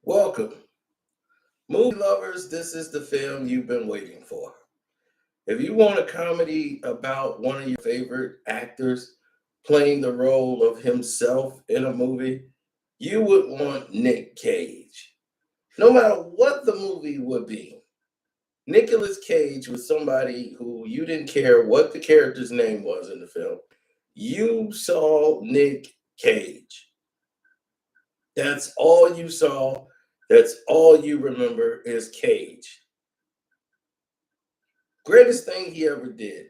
Welcome. Movie lovers, this is the film you've been waiting for. If you want a comedy about one of your favorite actors playing the role of himself in a movie, you would want Nick Cage. No matter what the movie would be, Nicolas Cage was somebody who you didn't care what the character's name was in the film. You saw Nick Cage. That's all you saw. That's all you remember is Cage. Greatest thing he ever did.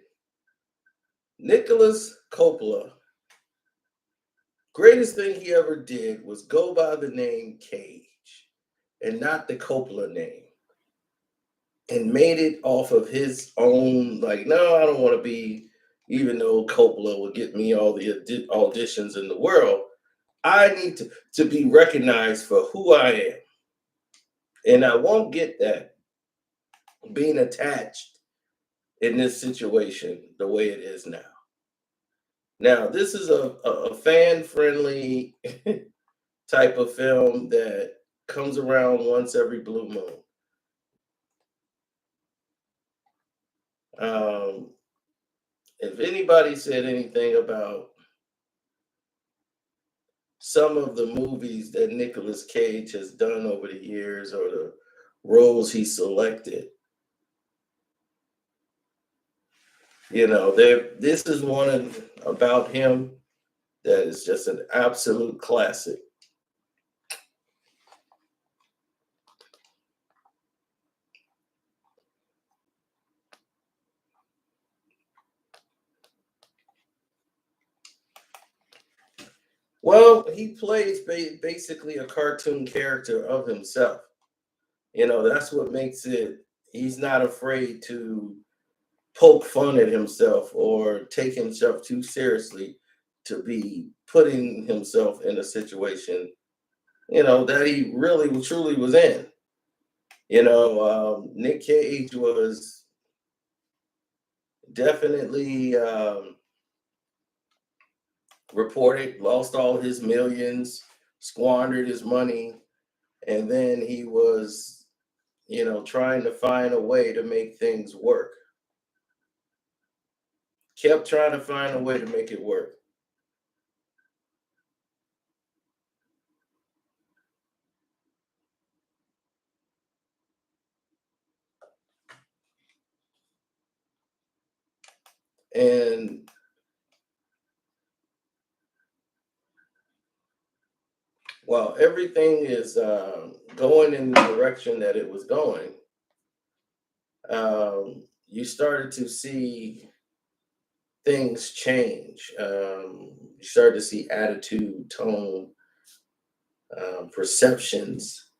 Nicholas Coppola, greatest thing he ever did was go by the name Cage and not the Coppola name and made it off of his own, like, no, I don't want to be, even though Coppola would get me all the auditions in the world, I need to be recognized for who I am. And I won't get that being attached in this situation the way it is now. Now, this is a fan friendly type of film that comes around once every blue moon. Um, if anybody said anything about some of the movies that Nicolas Cage has done over the years or the roles he selected, this is about him that is just an absolute classic. Well, he plays basically a cartoon character of himself. That's what makes it, he's not afraid to poke fun at himself or take himself too seriously to be putting himself in a situation, that he really truly was in. Nick Cage was definitely reported, lost all his millions, squandered his money, and then he was, trying to find a way to make things work. Kept trying to find a way to make it work. And while everything is going in the direction that it was going, you started to see things change. You started to see attitude, tone, perceptions,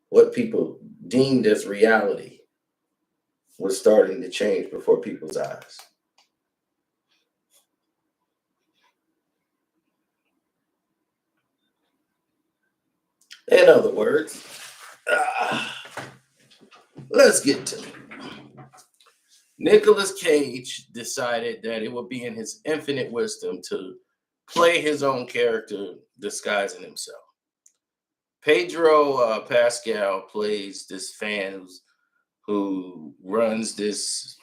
what people deemed as reality was starting to change before people's eyes. In other words, let's get to it. Nicolas Cage decided that it would be in his infinite wisdom to play his own character disguising himself. Pedro Pascal plays this fan who runs this,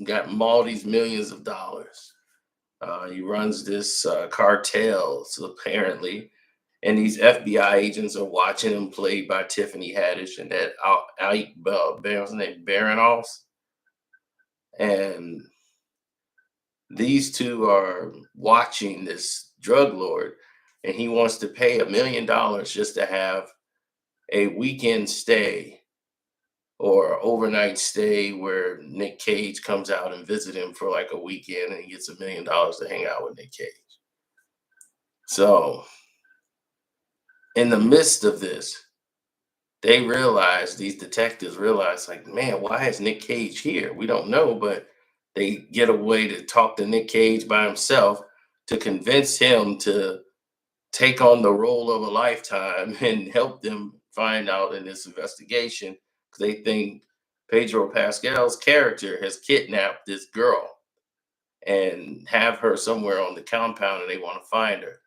got all these millions of dollars. He runs this cartel, so apparently, and these FBI agents are watching him, played by Tiffany Haddish and that what's his name, Baronos. And these two are watching this drug lord, and he wants to pay $1 million just to have a weekend stay or overnight stay where Nick Cage comes out and visit him for like a weekend, and he gets $1 million to hang out with Nick Cage. So in the midst of this, these detectives realize, like, man, why is Nick Cage here? We don't know, but they get a way to talk to Nick Cage by himself to convince him to take on the role of a lifetime and help them find out in this investigation, because they think Pedro Pascal's character has kidnapped this girl and have her somewhere on the compound, and they want to find her.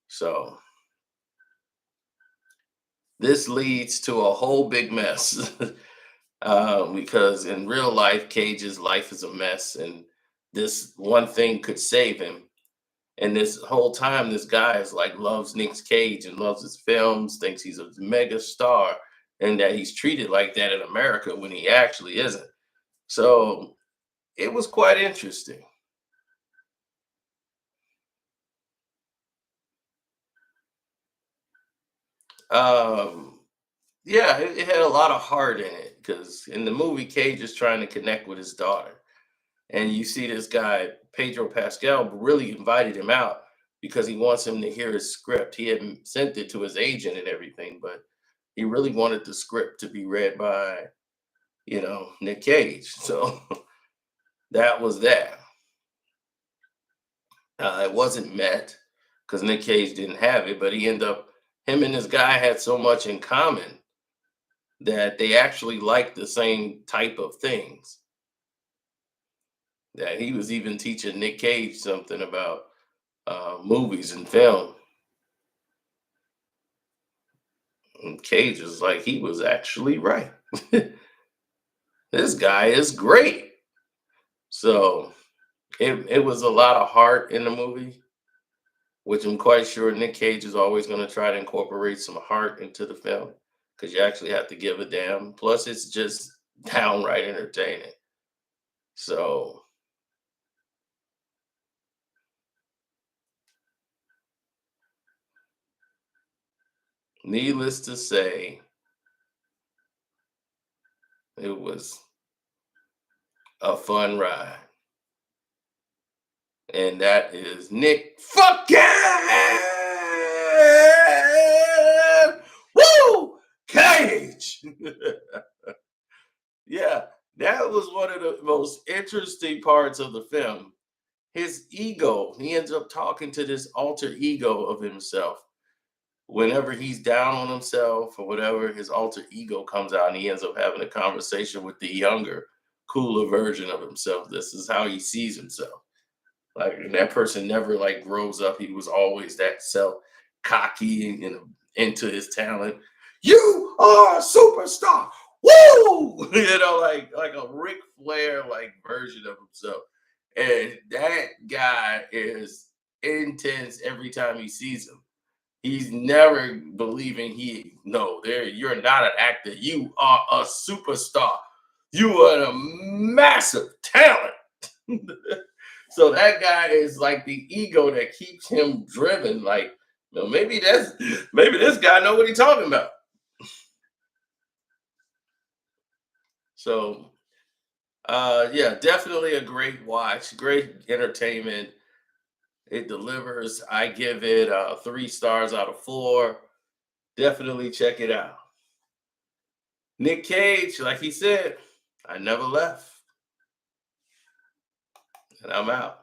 So This leads to a whole big mess. Because in real life, Cage's life is a mess, and this one thing could save him. And this whole time, this guy is like loves Nick Cage and loves his films, thinks he's a mega star, and that he's treated like that in America when he actually isn't. So it was quite interesting. Um, yeah, it had a lot of heart in it because in the movie, Cage is trying to connect with his daughter. And you see this guy, Pedro Pascal, really invited him out because he wants him to hear his script. He had sent it to his agent and everything, but he really wanted the script to be read by, Nick Cage. So that was that. It wasn't met because Nick Cage didn't have it, but him and this guy had so much in common that they actually liked the same type of things. That he was even teaching Nick Cage something about movies and film. And Cage was like, he was actually right. This guy is great. So it was a lot of heart in the movie, which I'm quite sure Nick Cage is always going to try to incorporate some heart into the film because you actually have to give a damn. Plus, it's just downright entertaining. So, needless to say, it was a fun ride. And that is Nick fucking Woo Cage. Yeah, that was one of the most interesting parts of the film. His ego, he ends up talking to this alter ego of himself. Whenever he's down on himself or whatever, his alter ego comes out and he ends up having a conversation with the younger, cooler version of himself. This is how he sees himself. Like, and that person never like grows up. He was always that self cocky and into his talent. You are a superstar. Woo! Like a Ric Flair like version of himself. And that guy is intense every time he sees him. He's never believing no, you're not an actor. You are a superstar. You are a massive talent. So that guy is like the ego that keeps him driven. Like, maybe this guy know what he's talking about. So yeah, definitely a great watch, great entertainment. It delivers. I give it 3 stars out of 4. Definitely check it out. Nick Cage, like he said, I never left. And I'm out.